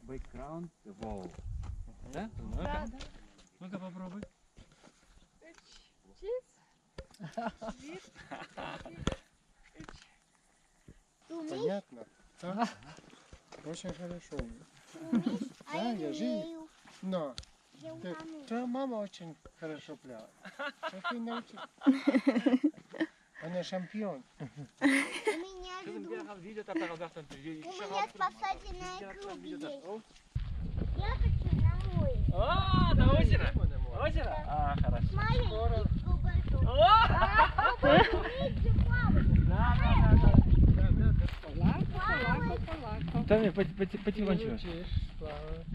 background wall. Да? Да. Ну-ка попробуй. Ты умеешь? Понятно? Да? Очень хорошо. Умеешь? А Да, я я не же- умею. Но Я ты- утону. твоя мама очень хорошо плавает. А ты научись. Она шампион. У меня Kızım же gel друг. al videoda У меня спасательная круг есть. Я хочу на море. О, на озеро? Озеро? А, хорошо. Маленький кубальтов. О! Умеете плавать? Томми, потихонечку. Научишь плавать.